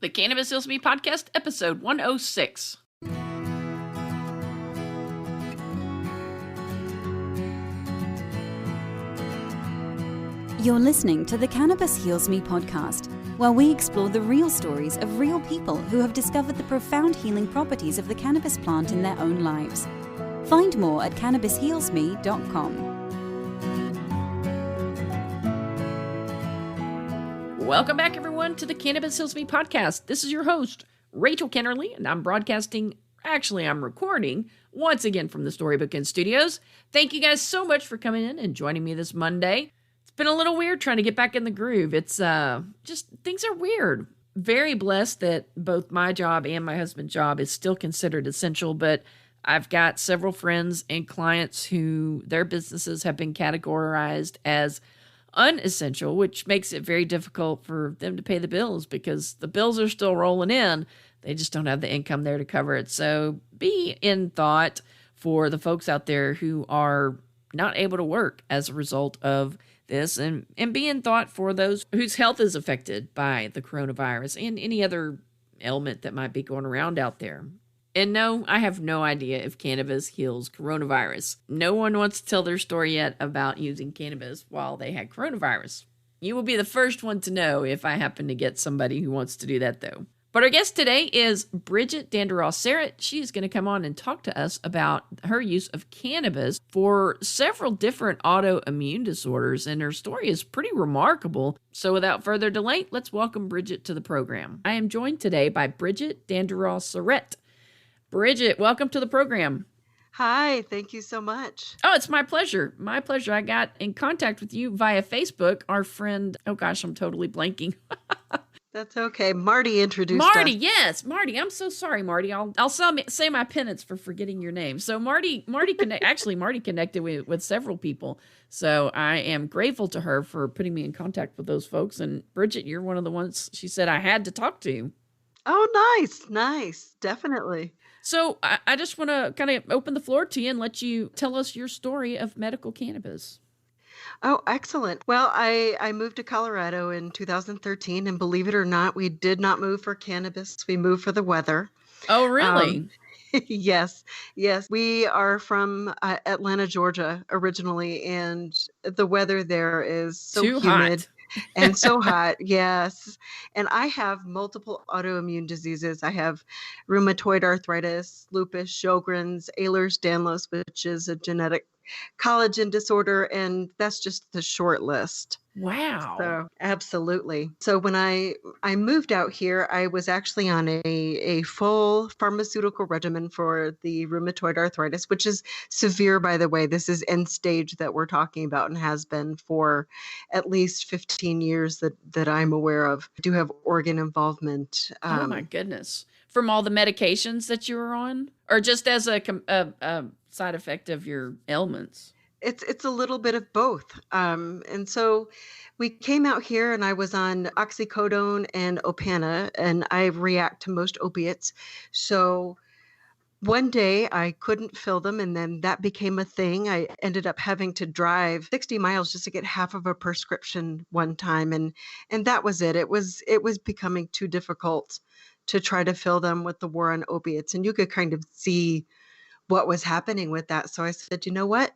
The Cannabis Heals Me Podcast, episode 106. You're listening to the Cannabis Heals Me podcast, where we explore the real stories of real people who have discovered the profound healing properties of the cannabis plant in their own lives. Find more at cannabishealsme.com. Welcome back, everyone, to the Cannabis Heals Me podcast. This is your host, Rachel Kennerly, and I'm recording once again from the Storybook Inn Studios. Thank you guys so much for coming in and joining me this Monday. It's been a little weird trying to get back in the groove. It's just things are weird. Very blessed that both my job and my husband's job is still considered essential, but I've got several friends and clients who their businesses have been categorized as unessential, which makes it very difficult for them to pay the bills because the bills are still rolling in. They just don't have the income there to cover it. So be in thought for the folks out there who are not able to work as a result of this, and be in thought for those whose health is affected by the coronavirus and any other ailment that might be going around out there. And no, I have no idea if cannabis heals coronavirus. No one wants to tell their story yet about using cannabis while they had coronavirus. You will be the first one to know if I happen to get somebody who wants to do that, though. But our guest today is Bridget Dandaraw-Serritt. She's going to come on and talk to us about her use of cannabis for several different autoimmune disorders, and her story is pretty remarkable. So without further delay, let's welcome Bridget to the program. I am joined today by Bridget Dandaraw-Serritt. Bridget, welcome to the program. Hi, thank you so much. Oh, it's my pleasure. My pleasure. I got in contact with you via Facebook. Our friend, oh gosh, I'm totally blanking. That's okay. Marty introduced Marty, us. yes, Marty. I'm so sorry, Marty. I'll say my penance for forgetting your name. So Marty connected with several people. So I am grateful to her for putting me in contact with those folks. And Bridget, you're one of the ones she said I had to talk to. Oh, nice. Definitely. So I just want to kind of open the floor to you and let you tell us your story of medical cannabis. Oh, excellent. Well, I moved to Colorado in 2013, and believe it or not, we did not move for cannabis. We moved for the weather. Oh, really? Yes. We are from Atlanta, Georgia originally, and the weather there is so Too humid. hot. And so hot, yes. And I have multiple autoimmune diseases. I have rheumatoid arthritis, lupus, Sjogren's, Ehlers Danlos, which is a genetic collagen disorder, and that's just the short list. Wow. So absolutely. So when I moved out here, I was actually on a full pharmaceutical regimen for the rheumatoid arthritis, which is severe, by the way. This is end stage that we're talking about and has been for at least 15 years that I'm aware of. I do have organ involvement. Oh my goodness. From all the medications that you were on, or just as a side effect of your ailments? It's a little bit of both. And so we came out here and I was on oxycodone and Opana, and I react to most opiates. So one day I couldn't fill them, and then that became a thing. I ended up having to drive 60 miles just to get half of a prescription one time. And that was it. It was becoming too difficult to try to fill them with the war on opiates. And you could kind of see what was happening with that. So I said, you know what?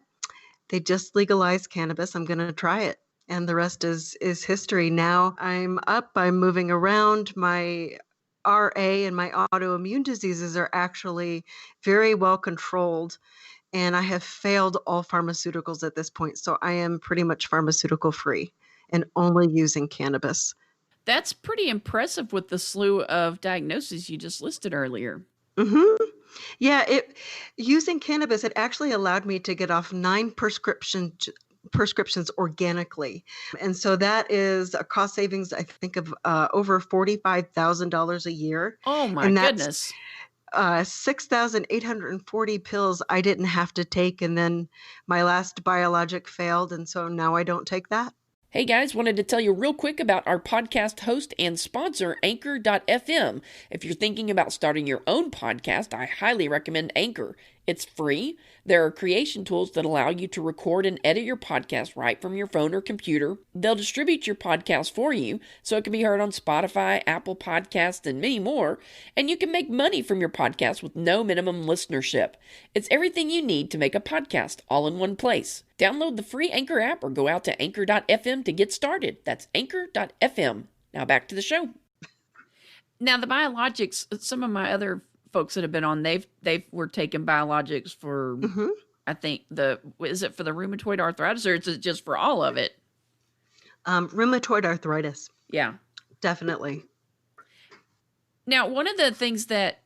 They just legalized cannabis. I'm going to try it. And the rest is history. Now I'm moving around. My RA and my autoimmune diseases are actually very well controlled. And I have failed all pharmaceuticals at this point. So I am pretty much pharmaceutical free and only using cannabis. That's pretty impressive with the slew of diagnoses you just listed earlier. Mm-hmm. Yeah, using cannabis, it actually allowed me to get off 9 prescriptions organically. And so that is a cost savings, I think, of over $45,000 a year. Oh my goodness. 6,840 pills I didn't have to take. And then my last biologic failed. And so now I don't take that. Hey guys, wanted to tell you real quick about our podcast host and sponsor, Anchor.fm. If you're thinking about starting your own podcast, I highly recommend Anchor. It's free. There are creation tools that allow you to record and edit your podcast right from your phone or computer. They'll distribute your podcast for you so it can be heard on Spotify, Apple Podcasts, and many more. And you can make money from your podcast with no minimum listenership. It's everything you need to make a podcast all in one place. Download the free Anchor app or go out to anchor.fm to get started. That's anchor.fm. Now back to the show. Now the biologics, some of my other folks that have been on, they were taking biologics for, I think is it for the rheumatoid arthritis or is it just for all of it? Rheumatoid arthritis. Yeah. Definitely. Now, one of the things that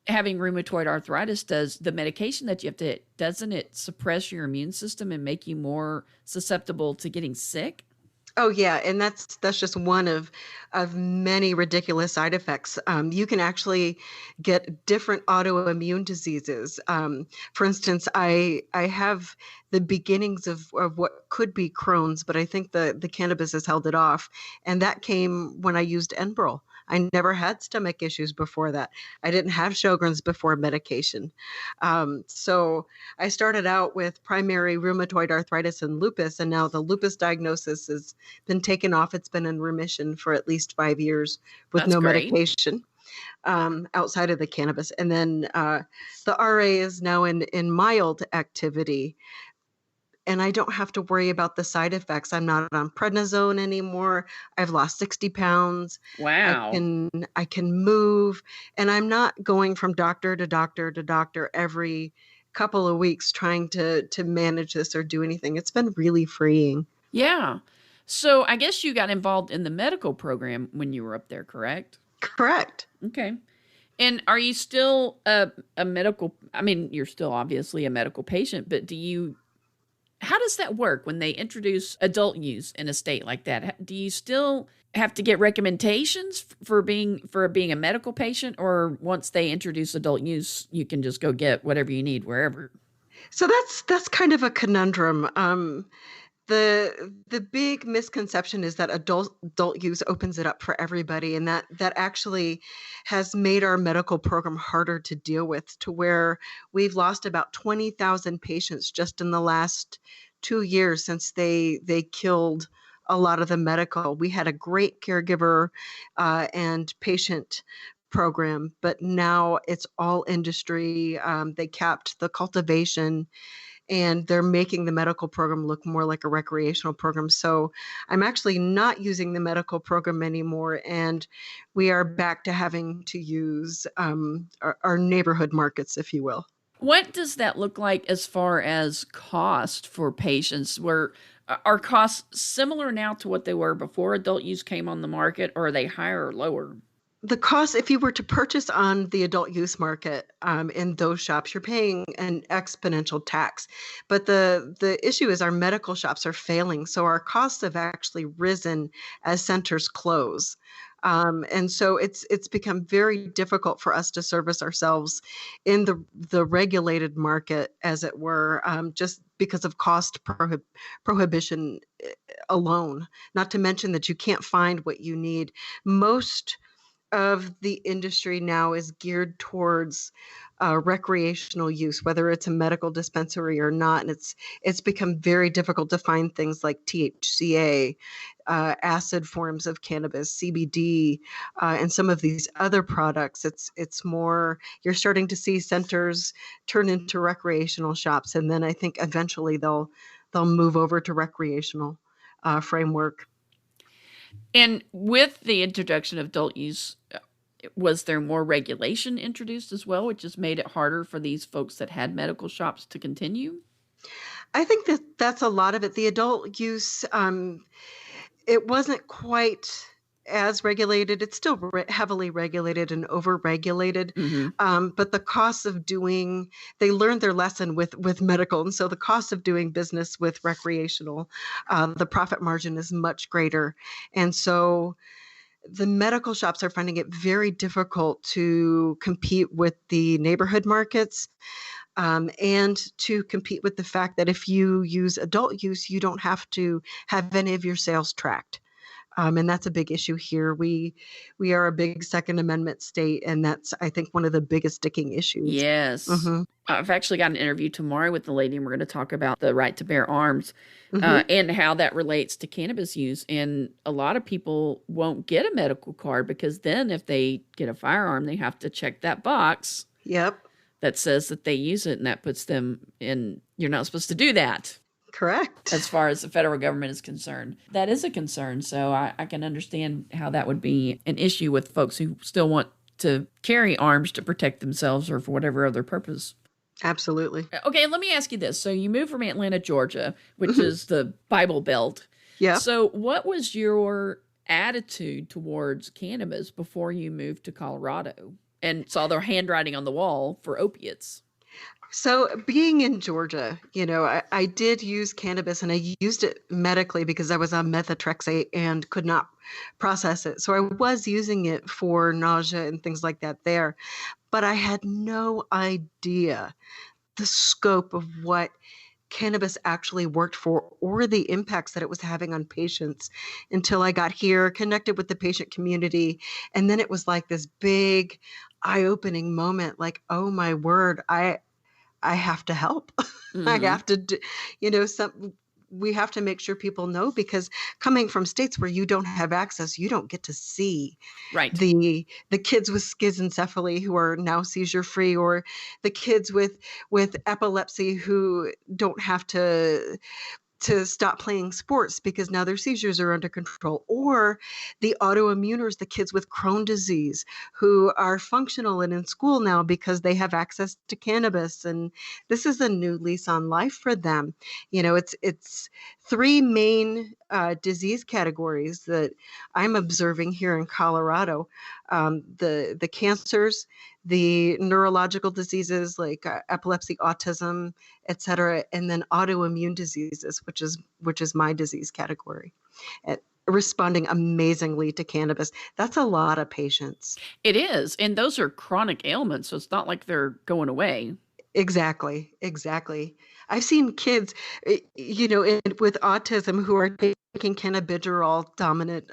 having rheumatoid arthritis does, the medication that you have to, doesn't it suppress your immune system and make you more susceptible to getting sick? Oh yeah, and that's just one of many ridiculous side effects. You can actually get different autoimmune diseases. For instance, I have the beginnings of what could be Crohn's, but I think the cannabis has held it off, and that came when I used Enbrel. I never had stomach issues before that. I didn't have Sjogren's before medication. So I started out with primary rheumatoid arthritis and lupus, and now the lupus diagnosis has been taken off. It's been in remission for at least 5 years with That's no great. medication outside of the cannabis. And then the RA is now in mild activity. And I don't have to worry about the side effects. I'm not on prednisone anymore. I've lost 60 pounds. Wow. I can move, and I'm not going from doctor to doctor to doctor every couple of weeks trying to manage this or do anything. It's been really freeing. Yeah. So I guess you got involved in the medical program when you were up there, correct? Correct. Okay. And are you still a medical, I mean, you're still obviously a medical patient, but how does that work when they introduce adult use in a state like that? Do you still have to get recommendations for being a medical patient, or once they introduce adult use, you can just go get whatever you need wherever? So that's kind of a conundrum. The big misconception is that adult use opens it up for everybody, and that actually has made our medical program harder to deal with, to where we've lost about 20,000 patients just in the last 2 years since they killed a lot of the medical. We had a great caregiver and patient program, but now it's all industry. They capped the cultivation, and they're making the medical program look more like a recreational program. So I'm actually not using the medical program anymore, and we are back to having to use our neighborhood markets, if you will. What does that look like as far as cost for patients? Are costs similar now to what they were before adult use came on the market, or are they higher or lower? The cost, if you were to purchase on the adult use market in those shops, you're paying an exponential tax. But the issue is our medical shops are failing. So our costs have actually risen as centers close. And so it's become very difficult for us to service ourselves in the regulated market, as it were, just because of cost prohibition alone, not to mention that you can't find what you need. Most of the industry now is geared towards recreational use, whether it's a medical dispensary or not. And it's become very difficult to find things like THCA, acid forms of cannabis, CBD, and some of these other products. It's more, you're starting to see centers turn into recreational shops, and then I think eventually they'll move over to recreational framework. And with the introduction of adult use, was there more regulation introduced as well, which has made it harder for these folks that had medical shops to continue? I think that's a lot of it. The adult use, it wasn't quite as regulated. It's still heavily regulated and over-regulated. Mm-hmm. But the costs of they learned their lesson with medical. And so the cost of doing business with recreational, the profit margin is much greater. And so the medical shops are finding it very difficult to compete with the neighborhood markets. And to compete with the fact that if you use adult use, you don't have to have any of your sales tracked. And that's a big issue here. We are a big Second Amendment state, and that's, I think, one of the biggest sticking issues. Yes. Mm-hmm. I've actually got an interview tomorrow with the lady, and we're going to talk about the right to bear arms Mm-hmm. and how that relates to cannabis use. And a lot of people won't get a medical card because then if they get a firearm, they have to check that box Yep. that says that they use it, and that puts them in, you're not supposed to do that. Correct. As far as the federal government is concerned. That is a concern. So I can understand how that would be an issue with folks who still want to carry arms to protect themselves or for whatever other purpose. Absolutely. Okay, let me ask you this. So you moved from Atlanta, Georgia, which Mm-hmm. is the Bible Belt. Yeah. So what was your attitude towards cannabis before you moved to Colorado and saw the handwriting on the wall for opiates? So being in Georgia, I did use cannabis, and I used it medically because I was on methotrexate and could not process it. So I was using it for nausea and things like that there, but I had no idea the scope of what cannabis actually worked for or the impacts that it was having on patients until I got here, connected with the patient community. And then it was like this big eye-opening moment, like, oh my word, I have to help. I have to do, we have to make sure people know, because coming from states where you don't have access, you don't get to see Right. the kids with schizencephaly who are now seizure free, or the kids with epilepsy who don't have to stop playing sports because now their seizures are under control, or the autoimmuners, the kids with Crohn's disease who are functional and in school now because they have access to cannabis. And this is a new lease on life for them. It's three main disease categories that I'm observing here in Colorado. The cancers, the neurological diseases like epilepsy, autism, et cetera, and then autoimmune diseases, which is my disease category, responding amazingly to cannabis. That's a lot of patients. It is. And those are chronic ailments, so it's not like they're going away. Exactly. I've seen kids, with autism who are taking cannabidiol dominant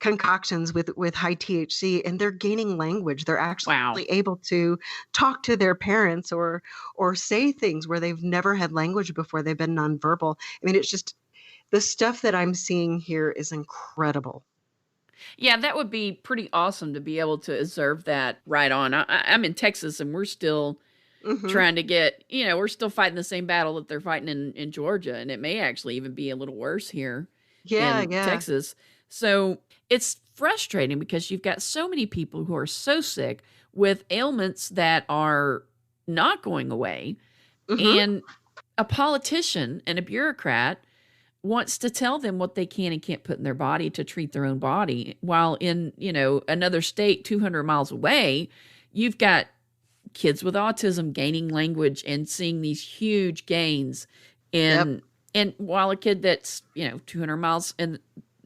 concoctions with high THC, and they're gaining language. They're actually Wow. able to talk to their parents or say things where they've never had language before. They've been nonverbal. I mean, it's just the stuff that I'm seeing here is incredible. Yeah, that would be pretty awesome to be able to observe that right on. I'm in Texas, and we're still Mm-hmm. trying to get, we're still fighting the same battle that they're fighting in Georgia, and it may actually even be a little worse here in Texas. So it's frustrating because you've got so many people who are so sick with ailments that are not going away. Mm-hmm. And a politician and a bureaucrat wants to tell them what they can and can't put in their body to treat their own body. While in, another state 200 miles away, you've got kids with autism gaining language and seeing these huge gains in, and while a kid that's, 200 miles in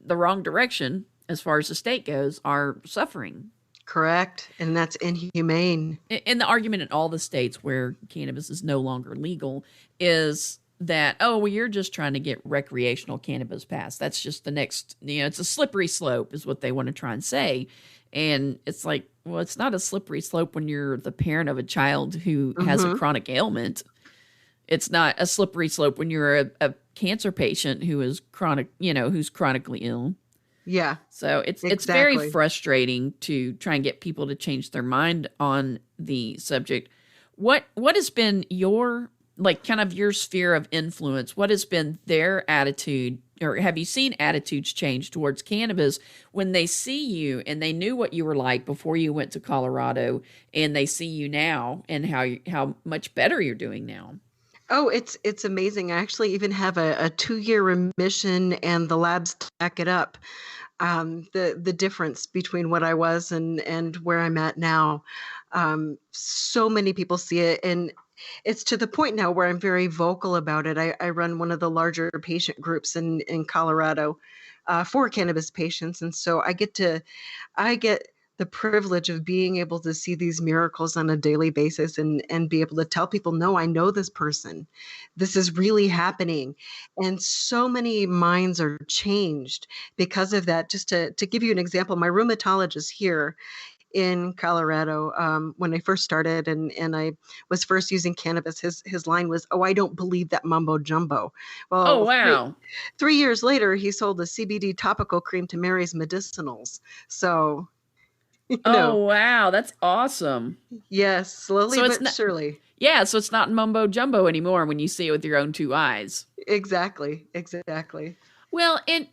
the wrong direction, as far as the state goes, are suffering. Correct. And that's inhumane. And the argument in all the states where cannabis is no longer legal is that, oh, well, you're just trying to get recreational cannabis passed. That's just the next, it's a slippery slope is what they want to try and say. And it's like, well, it's not a slippery slope when you're the parent of a child who has a chronic ailment. It's not a slippery slope when you're a cancer patient who is chronic, who's chronically ill. Yeah. So it's very frustrating to try and get people to change their mind on the subject. What has been your, like, kind of your sphere of influence? What has been their attitude, or have you seen attitudes change towards cannabis when they see you and they knew what you were like before you went to Colorado, and they see you now and how much better you're doing now? Oh, it's amazing. I actually even have a 2-year remission, and the labs back it up. The difference between what I was and where I'm at now. So many people see it, and it's to the point now where I'm very vocal about it. I run one of the larger patient groups in Colorado for cannabis patients, and so I get the privilege of being able to see these miracles on a daily basis and be able to tell people, no, I know this person. This is really happening. And so many minds are changed because of that. Just to give you an example, my rheumatologist here in Colorado, when I first started and I was first using cannabis, his line was, "Oh, I don't believe that mumbo jumbo." Oh, Well, wow. 3 years later, he sold a CBD topical cream to Mary's Medicinals. So, Oh, wow. That's awesome. yes, slowly So it's but not, surely. yeah, so it's not mumbo jumbo anymore when you see it with your own two eyes. Exactly, exactly. Well, and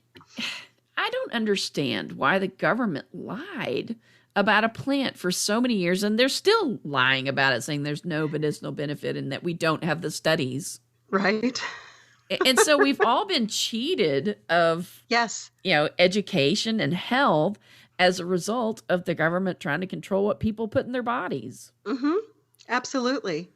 I don't understand why the government lied about a plant for so many years, and they're still lying about it, saying there's no medicinal benefit and that we don't have the studies. Right? And so we've all been cheated of, Yes. education and health as a result of the government trying to control what people put in their bodies. Mm-hmm. Absolutely.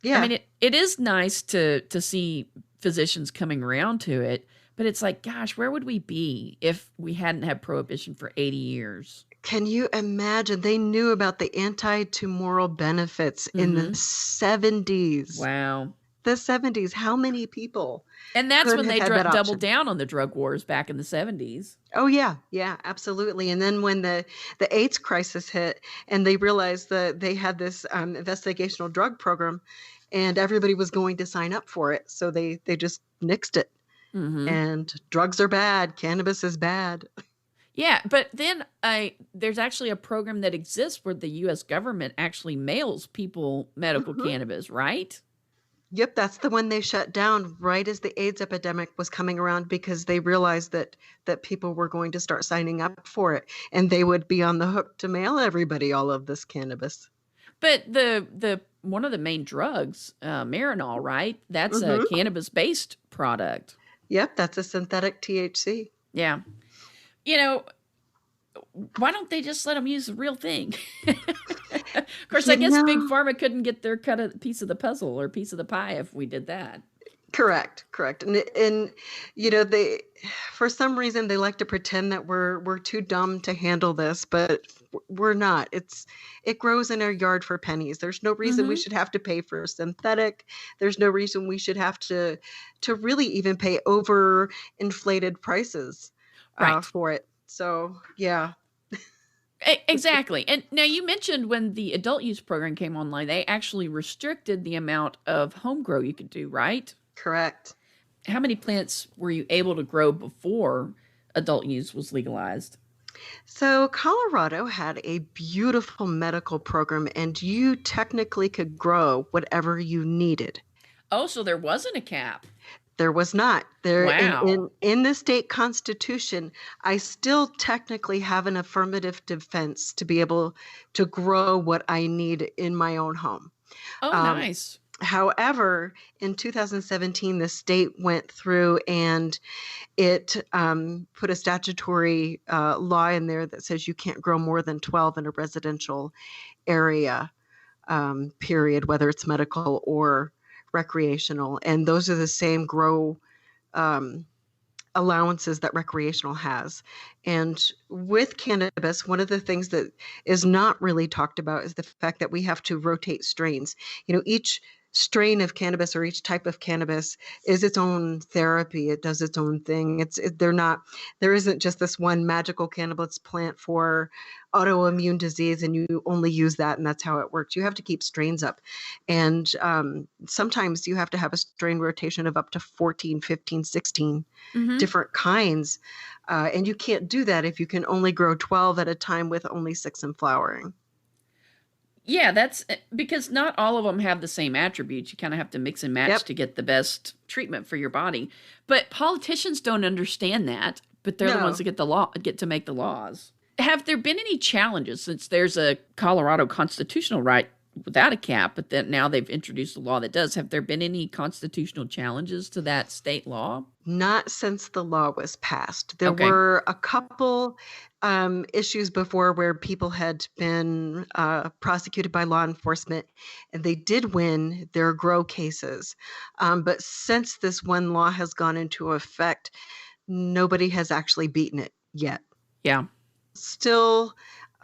I Yeah. mean, it is nice to see physicians coming around to it, but it's like, gosh, where would we be if we hadn't had prohibition for 80 years? Can you imagine? They knew about the anti-tumoral benefits in the 70s. Wow. The 70s. How many people And that's could when have they had that doubled option? down on the drug wars back in the 70s. Oh yeah, yeah, absolutely. And then when the AIDS crisis hit, and they realized that they had this investigational drug program, and everybody was going to sign up for it, so they just nixed it. Mm-hmm. And drugs are bad. Cannabis is bad. Yeah, but then there's actually a program that exists where the U.S. government actually mails people medical Mhm. cannabis, right? Yep, that's the one they shut down right as the AIDS epidemic was coming around because they realized that people were going to start signing up for it, and they would be on the hook to mail everybody all of this cannabis. But the one of the main drugs, Marinol, right? That's a Mhm. cannabis-based product. Yep, that's a synthetic THC. Yeah. Why don't they just let them use the real thing? Of course, I You guess Big know, Pharma couldn't get their cut of piece of the puzzle or piece of the pie if we did that. correct. And they, for some reason, they like to pretend that we're too dumb to handle this, but we're not. It grows in our yard for pennies. There's no reason we Mm-hmm. should have to pay for synthetic. There's no reason we should have to really even pay over inflated prices Right. for it. So yeah, Exactly. And now you mentioned when the adult use program came online, they actually restricted the amount of home grow you could do, right? correct. How many plants were you able to grow before adult use was legalized? So Colorado had a beautiful medical program, and you technically could grow whatever you needed. Oh, so there wasn't a cap. There was not. There Wow. in the state constitution, I still technically have an affirmative defense to be able to grow what I need in my own home. Oh, Um, nice. However, in 2017, the state went through and it put a statutory law in there that says you can't grow more than 12 in a residential area, period, whether it's medical or recreational. And those are the same grow um, allowances that recreational has. And with cannabis, one of the things that is not really talked about is the fact that we have to rotate strains. Each strain of cannabis or each type of cannabis is its own therapy. It does its own thing. There isn't just this one magical cannabis plant for autoimmune disease and you only use that and that's how it works. You have to keep strains up. And sometimes you have to have a strain rotation of up to 14, 15, 16 Mm-hmm. different kinds. And you can't do that if you can only grow 12 at a time with only 6 in flowering. Yeah, that's because not all of them have the same attributes. You kind of have to mix and match Yep. to get the best treatment for your body. But politicians don't understand that, but they're the ones No. that get to make the laws. Have there been any challenges since there's a Colorado constitutional right without a cap, but then now they've introduced a law that does? Have there been any constitutional challenges to that state law? Not since the law was passed. There Okay. were a couple issues before where people had been prosecuted by law enforcement and they did win their grow cases. But since this one law has gone into effect, nobody has actually beaten it yet. Yeah. Still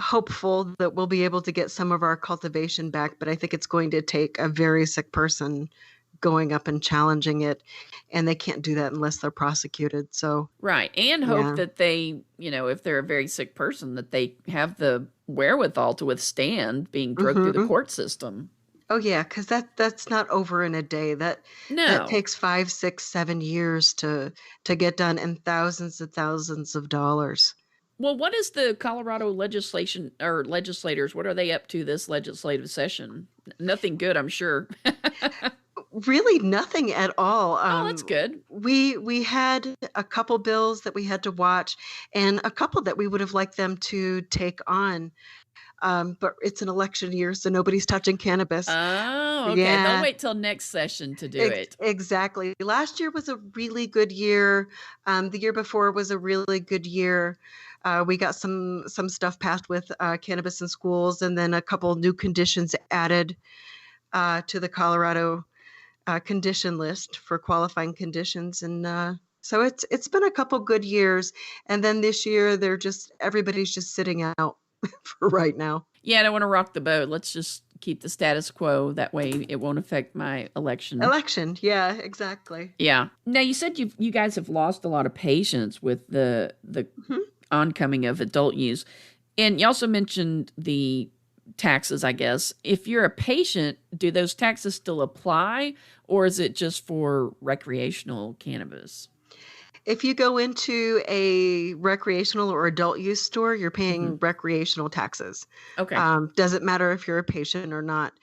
hopeful that we'll be able to get some of our cultivation back, but I think it's going to take a very sick person going up and challenging it, and they can't do that unless they're prosecuted. So right. And hope that they, if they're a very sick person, that they have the wherewithal to withstand being drugged through the court system. Oh yeah, because that's not over in a day. That takes 5, 6, 7 years to get done, and thousands of dollars. Well, what is the Colorado legislation or legislators? What are they up to this legislative session? Nothing good, I'm sure. Really nothing at all. Oh, that's good. We had a couple bills that we had to watch, and a couple that we would have liked them to take on. But it's an election year, so nobody's touching cannabis. Oh, okay. Yeah. They'll wait till next session to do it. Exactly. Last year was a really good year. The year before was a really good year. We got some stuff passed with cannabis in schools, and then a couple new conditions added to the Colorado condition list for qualifying conditions. And so it's been a couple good years. And then this year, everybody's just sitting out for right now. Yeah, I don't want to rock the boat. Let's just keep the status quo. That way it won't affect my election. Yeah, exactly. Yeah. Now, you said you guys have lost a lot of patients with the oncoming of adult use. And you also mentioned the taxes, I guess. If you're a patient, do those taxes still apply, or is it just for recreational cannabis? If you go into a recreational or adult use store, you're paying recreational taxes. Okay. Doesn't matter if you're a patient or not.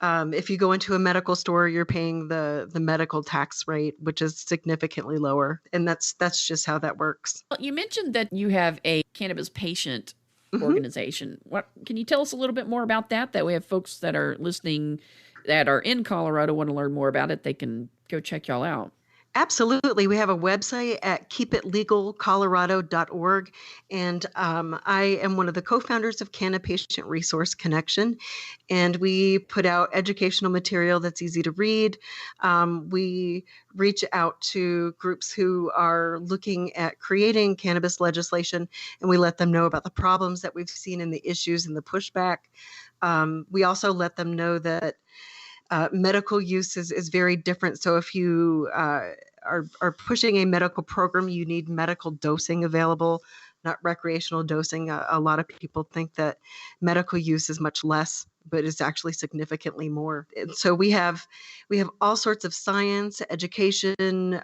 If you go into a medical store, you're paying the medical tax rate, which is significantly lower. And that's just how that works. Well, you mentioned that you have a cannabis patient organization. What can you tell us a little bit more about that? That way, if folks that are listening that are in Colorado want to learn more about it, they can go check y'all out. Absolutely. We have a website at keepitlegalcolorado.org. And I am one of the co-founders of Canna Patient Resource Connection. And we put out educational material that's easy to read. We reach out to groups who are looking at creating cannabis legislation, and we let them know about the problems that we've seen and the issues and the pushback. We also let them know that medical use is very different. So if you are pushing a medical program, you need medical dosing available, not recreational dosing. A lot of people think that medical use is much less, but it's actually significantly more. And so we have all sorts of science, education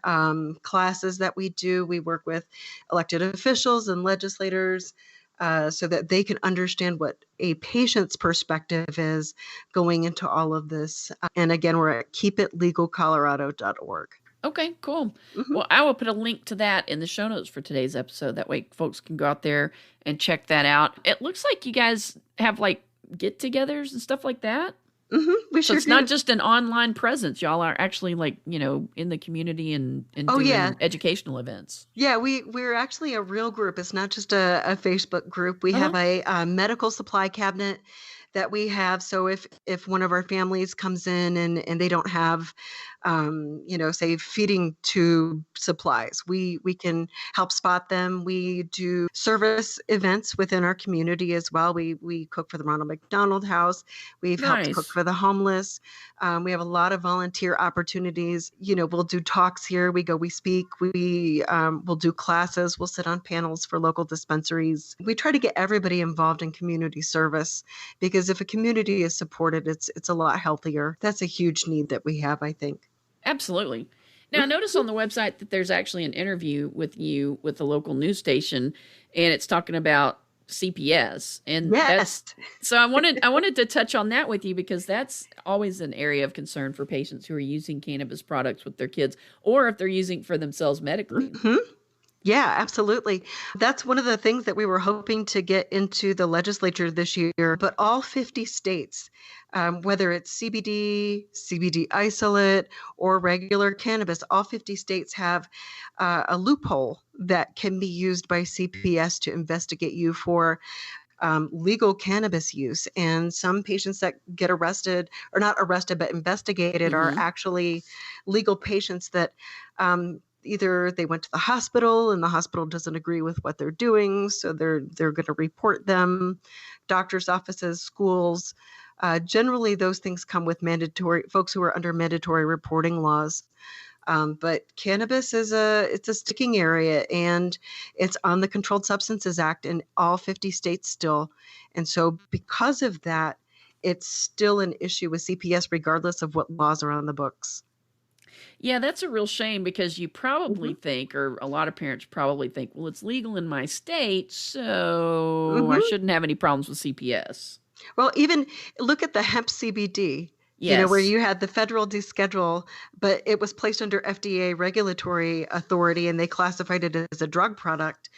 classes that we do. We work with elected officials and legislators so that they can understand what a patient's perspective is going into all of this. And again, we're at keepitlegalcolorado.org. Okay, cool. Well, I will put a link to that in the show notes for today's episode. That way folks can go out there and check that out. It looks like you guys have like get-togethers and stuff like that. We so sure it's do. not just an online presence. Y'all are actually like, in the community and doing educational events. Yeah, we're actually a real group. It's not just a Facebook group. We have a medical supply cabinet that we have. So if one of our families comes in and they don't have, say feeding tube supplies, we can help spot them. We do service events within our community as well. We cook for the Ronald McDonald House. We've helped cook for the homeless. We have a lot of volunteer opportunities. We'll do talks here. We speak. We'll do classes. We'll sit on panels for local dispensaries. We try to get everybody involved in community service, because if a community is supported, it's a lot healthier. That's a huge need that we have, I think. Absolutely. Now, I noticed on the website that there's actually an interview with you with the local news station, and it's talking about CPS. And so I wanted to touch on that with you, because that's always an area of concern for patients who are using cannabis products with their kids, or if they're using for themselves medically. Yeah, absolutely. That's one of the things that we were hoping to get into the legislature this year, but all 50 states, whether it's CBD isolate, or regular cannabis, all 50 states have a loophole that can be used by CPS to investigate you for legal cannabis use. And some patients that get arrested, or not arrested, but investigated, are actually legal patients that either they went to the hospital and the hospital doesn't agree with what they're doing, so they're going to report them. Doctors' offices, schools. Generally, those things come with mandatory folks who are under mandatory reporting laws. But cannabis it's a sticking area, and it's on the Controlled Substances Act in all 50 states still. And so because of that, it's still an issue with CPS regardless of what laws are on the books. Yeah, that's a real shame because you probably think, or a lot of parents probably think, well, it's legal in my state, so I shouldn't have any problems with CPS. Well, even look at the hemp CBD. Yes. Where you had the federal deschedule, but it was placed under FDA regulatory authority and they classified it as a drug product.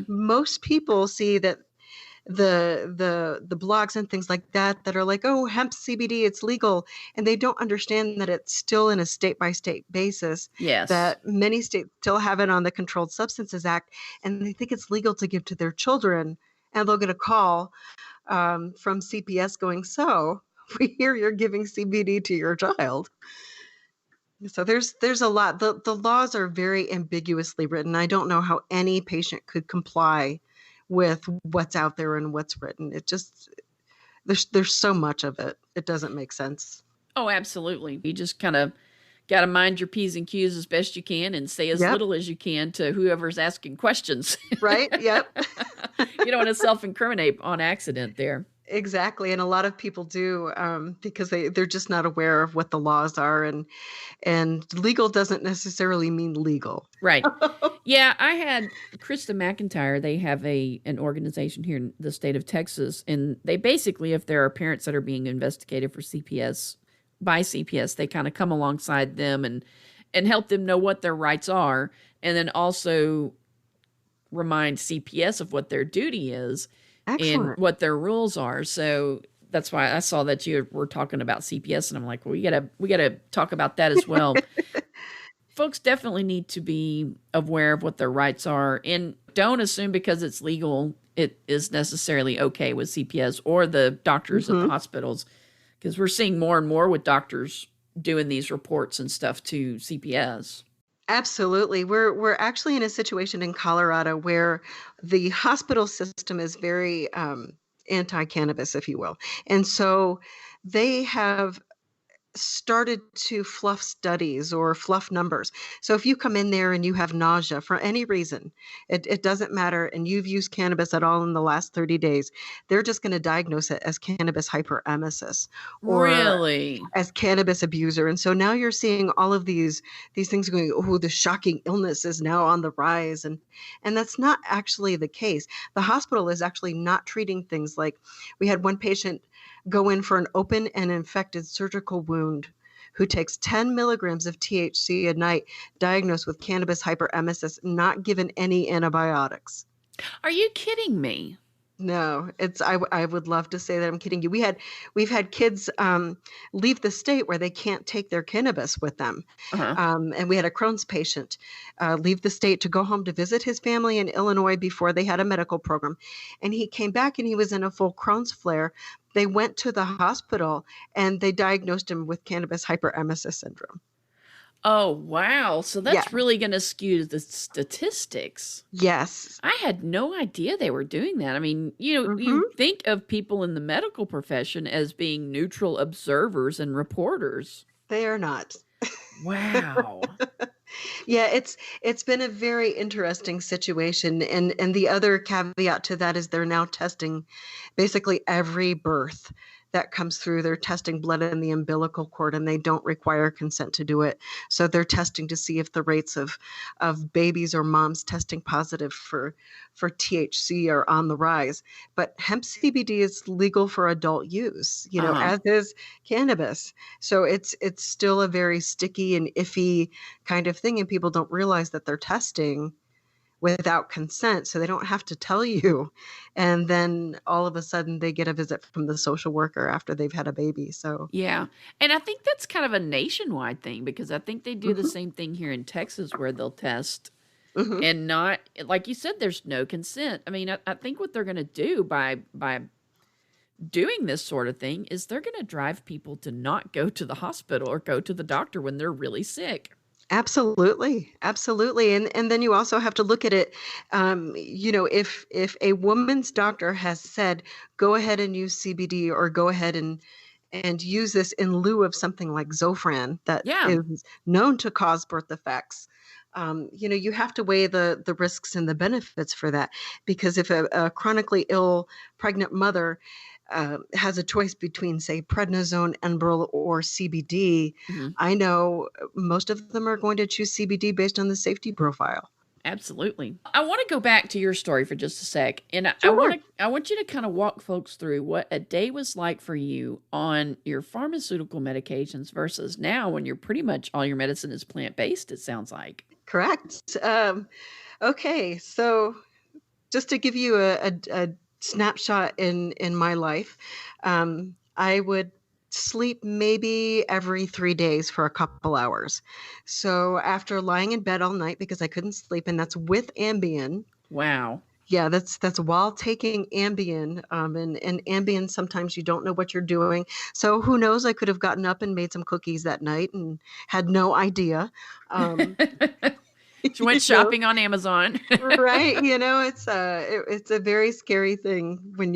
Most people see that the blogs and things like that are like, oh, hemp CBD, it's legal. And they don't understand that it's still in a state by state basis. Yes. That many states still have it on the Controlled Substances Act, and they think it's legal to give to their children. And they'll get a call from CPS going, so we hear you're giving CBD to your child. So there's a lot. The laws are very ambiguously written. I don't know how any patient could comply with what's out there and what's written. It just, there's so much of it. It doesn't make sense. Oh, absolutely. You just kind of got to mind your P's and Q's as best you can and say as little as you can to whoever's asking questions. Right? Yep. You don't want to self-incriminate on accident there. Exactly. And a lot of people do because they're just not aware of what the laws are. And legal doesn't necessarily mean legal. Right. Yeah, I had Krista McIntyre. They have an organization here in the state of Texas. And they basically, if there are parents that are being investigated for CPS, by CPS, they kind of come alongside them and help them know what their rights are. And then also remind CPS of what their duty is. Excellent. And what their rules are. So that's why I saw that you were talking about CPS, and I'm like, well, we gotta talk about that as well. Folks definitely need to be aware of what their rights are, and don't assume because it's legal it is necessarily okay with CPS or the doctors at the hospitals, because we're seeing more and more with doctors doing these reports and stuff to CPS. Absolutely. We're actually in a situation in Colorado where the hospital system is very anti-cannabis, if you will. And so they have started to fluff studies or fluff numbers. So if you come in there and you have nausea for any reason, it doesn't matter, and you've used cannabis at all in the last 30 days, they're just going to diagnose it as cannabis hyperemesis or really as cannabis abuser. And so now you're seeing all of these things going, oh, the shocking illness is now on the rise. And that's not actually the case. The hospital is actually not treating things like, we had one patient go in for an open and infected surgical wound who takes 10 milligrams of THC a night, diagnosed with cannabis hyperemesis, not given any antibiotics. Are you kidding me? No, I would love to say that I'm kidding you. We've had kids leave the state where they can't take their cannabis with them. And we had a Crohn's patient leave the state to go home to visit his family in Illinois before they had a medical program. And he came back and he was in a full Crohn's flare. They went to the hospital and they diagnosed him with cannabis hyperemesis syndrome. Oh, wow. So that's really going to skew the statistics. Yes. I had no idea they were doing that. I mean, you think of people in the medical profession as being neutral observers and reporters. They are not. Wow. Yeah, it's been a very interesting situation. And the other caveat to that is they're now testing basically every birth that comes through. They're testing blood in the umbilical cord, and they don't require consent to do it. So they're testing to see if the rates of babies or moms testing positive for THC are on the rise. But hemp CBD is legal for adult use, as is cannabis. So it's still a very sticky and iffy kind of thing, and people don't realize that they're testing without consent, so they don't have to tell you. And then all of a sudden they get a visit from the social worker after they've had a baby. So yeah. And I think that's kind of a nationwide thing, because I think they do the same thing here in Texas where they'll test and not, like you said, there's no consent. I mean, I think what they're going to do by doing this sort of thing is they're going to drive people to not go to the hospital or go to the doctor when they're really sick. Absolutely, absolutely, and then you also have to look at it. If a woman's doctor has said, "Go ahead and use CBD," or "Go ahead and use this in lieu of something like Zofran that Yeah. is known to cause birth effects," you have to weigh the risks and the benefits for that. Because if a chronically ill pregnant mother has a choice between, say, prednisone, Enbrel, or CBD, Mhm. I know most of them are going to choose CBD based on the safety profile. Absolutely. I want to go back to your story for just a sec, and Sure. I want you to kind of walk folks through what a day was like for you on your pharmaceutical medications versus now when you're pretty much all your medicine is plant-based, it sounds like. Correct. Okay, so just to give you a snapshot in my life, I would sleep maybe every 3 days for a couple hours. So after lying in bed all night because I couldn't sleep, and that's with Ambien. Wow. Yeah, that's while taking Ambien, and Ambien, sometimes you don't know what you're doing. So who knows? I could have gotten up and made some cookies that night and had no idea. Um, She went you know, shopping on Amazon. right? It's a very scary thing when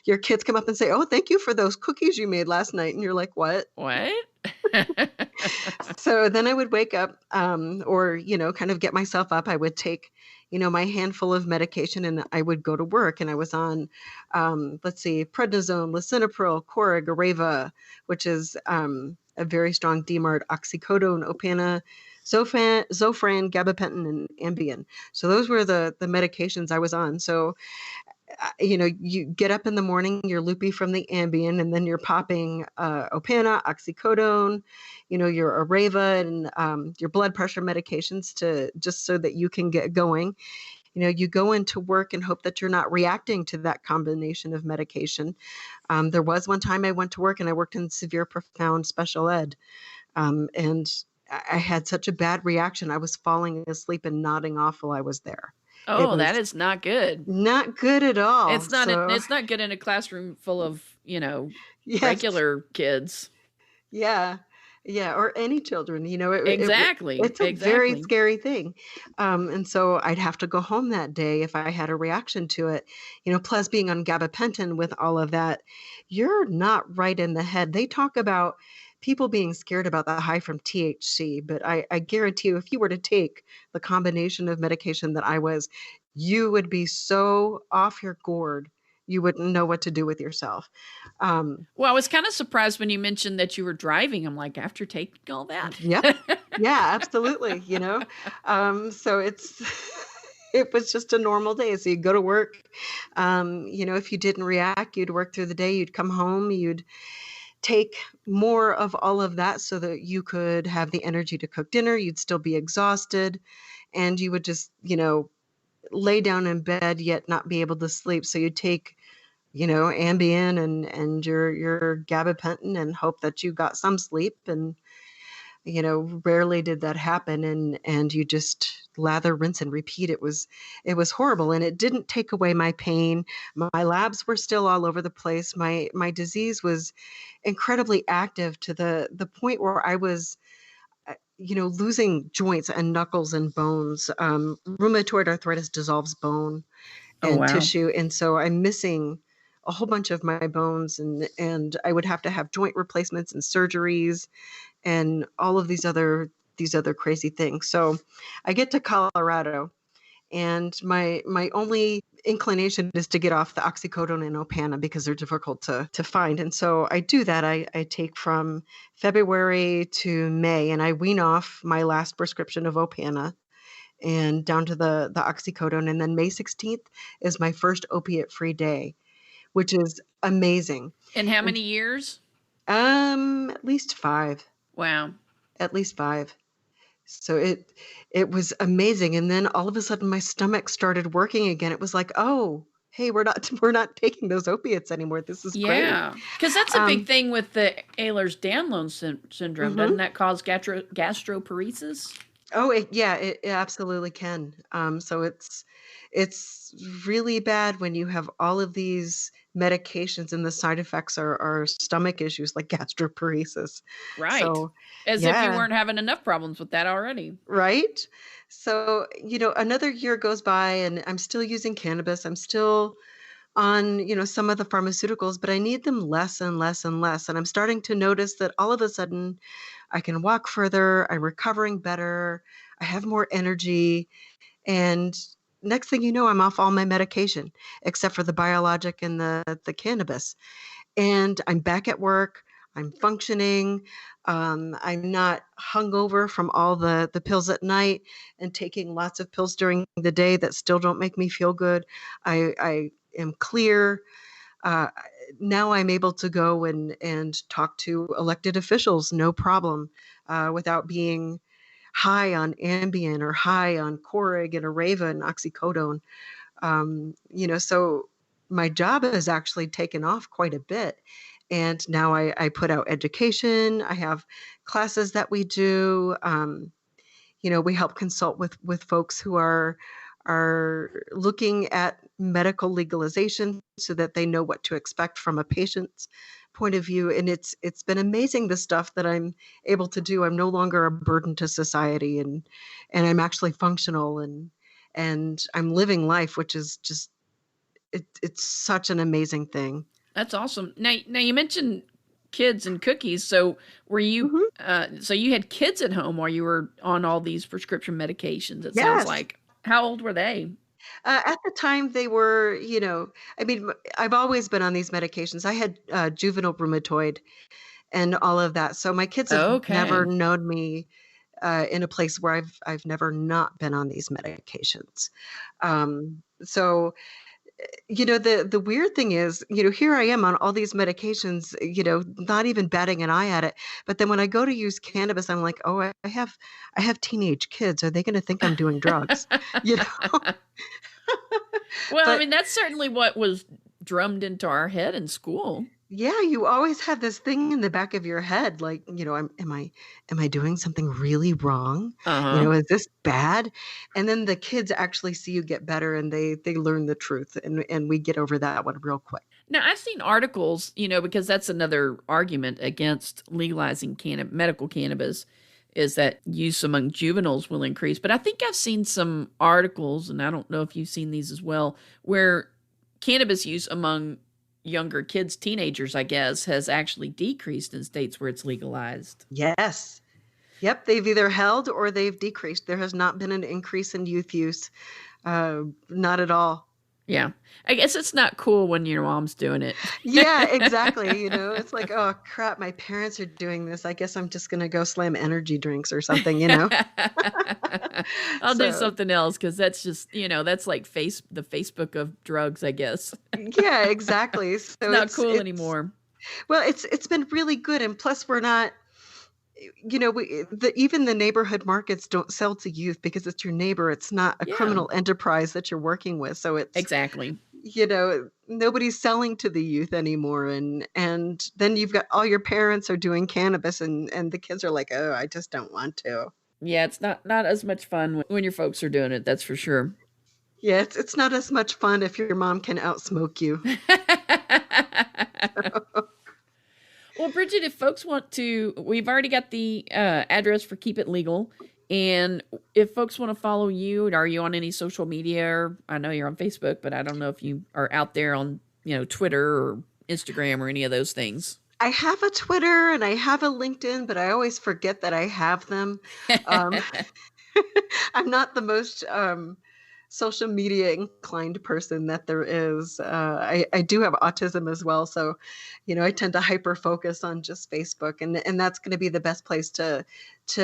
your kids come up and say, "Oh, thank you for those cookies you made last night," and you're like, "What?" What? So then I would wake up, or kind of get myself up. I would take, my handful of medication, and I would go to work. And I was on, let's see, prednisone, lisinopril, Corig, Areva, which is a very strong DMARD, oxycodone, Opana, Zofran, gabapentin, and Ambien. So those were the medications I was on. So you get up in the morning, you're loopy from the Ambien, and then you're popping Opana, oxycodone, your Areva, and your blood pressure medications to just so that you can get going. You go into work and hope that you're not reacting to that combination of medication. There was one time I went to work and I worked in severe, profound special ed, and I had such a bad reaction. I was falling asleep and nodding off while I was there. It Oh, that was is not good. not good at all. So, It's not good in a classroom full of, yes, regular kids. yeah, yeah, or any children. Exactly. It's a very Exactly. scary thing. And so I'd have to go home that day if I had a reaction to it. Plus being on gabapentin with all of that, you're not right in the head. They talk about people being scared about the high from THC, but I guarantee you, if you were to take the combination of medication that I was, you would be so off your gourd, you wouldn't know what to do with yourself. Um, Well, I was kind of surprised when you mentioned that you were driving. I'm like, after taking all that? Yep. Yeah, absolutely, So it's it was just a normal day. So you go to work, if you didn't react, you'd work through the day, you'd come home, you'd take more of all of that so that you could have the energy to cook dinner, you'd still be exhausted, and you would just, lay down in bed yet not be able to sleep. So you take, Ambien and your gabapentin and hope that you got some sleep. And rarely did that happen, and you just lather, rinse, and repeat. It was horrible, and it didn't take away my pain. My labs were still all over the place. My disease was incredibly active to the point where I was losing joints and knuckles and bones. Rheumatoid arthritis dissolves bone Oh, and wow. tissue, and so I'm missing a whole bunch of my bones, and I would have to have joint replacements and surgeries and all of these other crazy things. So I get to Colorado, and my only inclination is to get off the oxycodone and Opana because they're difficult to find. And so I do that. I take from February to May, and I wean off my last prescription of Opana and down to the oxycodone. And then May 16th is my first opiate-free day, which is amazing. And how And many years? at least five. Wow. At least five. So it was amazing, and then all of a sudden my stomach started working again. It was like, "Oh, hey, we're not we're not taking those opiates anymore. This is great." Yeah. Because that's a big Um, thing with the Ehlers Danlos syndrome. mhm. Doesn't that cause gastroparesis? Oh, yeah, it absolutely can. So it's really bad when you have all of these medications and the side effects are stomach issues like gastroparesis. Right. So, As if you yeah, weren't having enough problems with that already. right? So, another year goes by and I'm still using cannabis. I'm still on, some of the pharmaceuticals, but I need them less and less and less. And I'm starting to notice that all of a sudden I can walk further, I'm recovering better, I have more energy, and next thing you know, I'm off all my medication except for the biologic and the cannabis. And I'm back at work. I'm functioning. I'm not hungover from all the pills at night and taking lots of pills during the day that still don't make me feel good. I am clear. Uh, Now I'm able to go and talk to elected officials, no problem, without being high on Ambien or high on Corig and Arava and oxycodone. So my job has actually taken off quite a bit. And now I put out education. I have classes that we do. We help consult with folks who are looking at medical legalization so that they know what to expect from a patient's point of view. And it's been amazing, the stuff that I'm able to do. I'm no longer a burden to society, and I'm actually functional, and I'm living life, which is just it's such an amazing thing. That's awesome. Now you mentioned kids and cookies. So were you, Mhm. so you had kids at home while you were on all these prescription medications, it sounds Yes. like. How old were they? At the time, they were, I mean, I've always been on these medications. I had juvenile rheumatoid and all of that. So my kids have never Okay. known me in a place where I've never not been on these medications. So the weird thing is, here I am on all these medications, not even batting an eye at it. But then when I go to use cannabis, I'm like, oh, I have teenage kids. Are they going to think I'm doing drugs? You know, Well, I but mean, that's certainly what was drummed into our head in school. yeah, you always have this thing in the back of your head, like, am I doing something really wrong? Uh-huh. Is this bad? And then the kids actually see you get better, and they learn the truth, and we get over that one real quick. Now, I've seen articles, because that's another argument against legalizing medical cannabis is that use among juveniles will increase. But I think I've seen some articles, and I don't know if you've seen these as well, where cannabis use among younger kids, teenagers, I guess, has actually decreased in states where it's legalized. Yes. Yep, they've either held or they've decreased. There has not been an increase in youth use. Not at all. Yeah. I guess it's not cool when your mom's doing it. Yeah, exactly. It's like, oh crap, my parents are doing this. I guess I'm just gonna go slam energy drinks or something. I'll do So something else because that's just, that's like the Facebook of drugs, I guess. yeah, exactly. It's So not it's cool it's anymore. well, it's been really good, and plus we're not. Even the neighborhood markets don't sell to youth because it's your neighbor. It's not a Yeah, criminal enterprise that you're working with. So it's exactly. nobody's selling to the youth anymore, and then you've got all your parents are doing cannabis, and the kids are like, oh, I just don't want to. Yeah, it's not as much fun when your folks are doing it, that's for sure. Yeah, it's not as much fun if your mom can outsmoke you. Well, Bridget, if folks want to, we've already got the address for Keep It Legal. And if folks want to follow you, are you on any social media? Or, I know you're on Facebook, but I don't know if you are out there on, Twitter or Instagram or any of those things. I have a Twitter and I have a LinkedIn, but I always forget that I have them. Um, I'm not the most social media inclined person that there is. I do have autism as well, so I tend to hyper focus on just Facebook, and that's going to be the best place to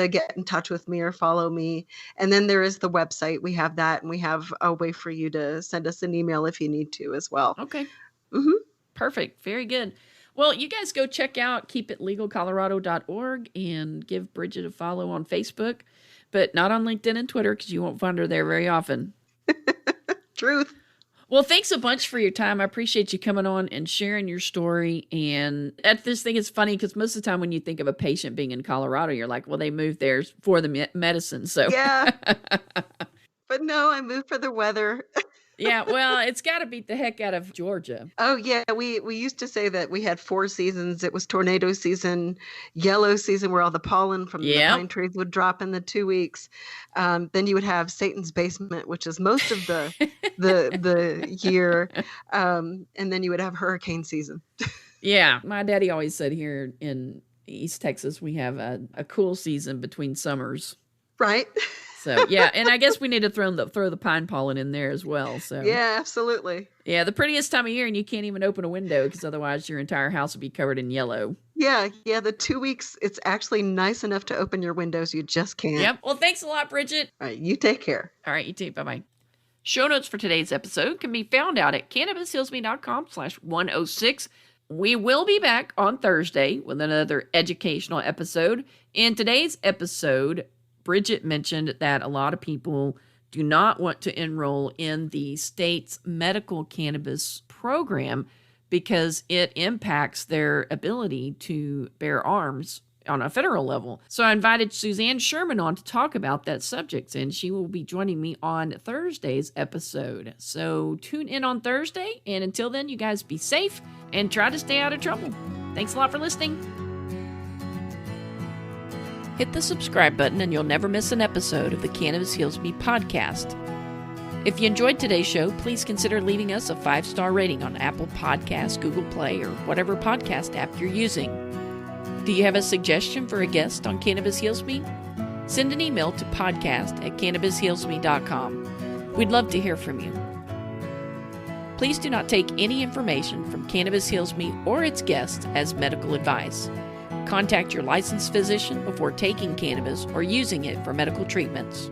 get in touch with me or follow me. And then there is the website. We have that, and we have a way for you to send us an email if you need to as well. Okay. Hmm. Perfect. Very good. Well, you guys go check out keepitlegalcolorado.org and give Bridget a follow on Facebook, but not on LinkedIn and Twitter because you won't find her there very often. Truth. Well, thanks a bunch for your time. I appreciate you coming on and sharing your story. And I just think it's funny because most of the time when you think of a patient being in Colorado, you're like, well, they moved there for the medicine. So Yeah, but no, I moved for the weather. Yeah, well, it's got to beat the heck out of Georgia. Oh yeah, we used to say that we had 4 seasons. It was tornado season, yellow season, where all the pollen from the Yep. pine trees would drop in the 2 weeks. Then you would have Satan's basement, which is most of the year, and then you would have hurricane season. Yeah, my daddy always said here in East Texas we have a cool season between summers. Right? So yeah, and I guess we need to throw the pine pollen in there as well. So Yeah, absolutely. yeah, the prettiest time of year, and you can't even open a window because otherwise your entire house will be covered in yellow. Yeah, the 2 weeks, it's actually nice enough to open your windows. You just can't. Yep. Well, thanks a lot, Bridget. All right, you take care. All right, you too. Bye-bye. Show notes for today's episode can be found out at cannabishealsme.com/106. We will be back on Thursday with another educational episode. In today's episode, Bridget mentioned that a lot of people do not want to enroll in the state's medical cannabis program because it impacts their ability to bear arms on a federal level. So I invited Suzanne Sherman on to talk about that subject, and she will be joining me on Thursday's episode. So tune in on Thursday, and until then, you guys be safe and try to stay out of trouble. Thanks a lot for listening. Hit the subscribe button and you'll never miss an episode of the Cannabis Heals Me podcast. If you enjoyed today's show, please consider leaving us a 5-star rating on Apple Podcasts, Google Play, or whatever podcast app you're using. Do you have a suggestion for a guest on Cannabis Heals Me? Send an email to podcast@cannabishealsme.com. We'd love to hear from you. Please do not take any information from Cannabis Heals Me or its guests as medical advice. Contact your licensed physician before taking cannabis or using it for medical treatments.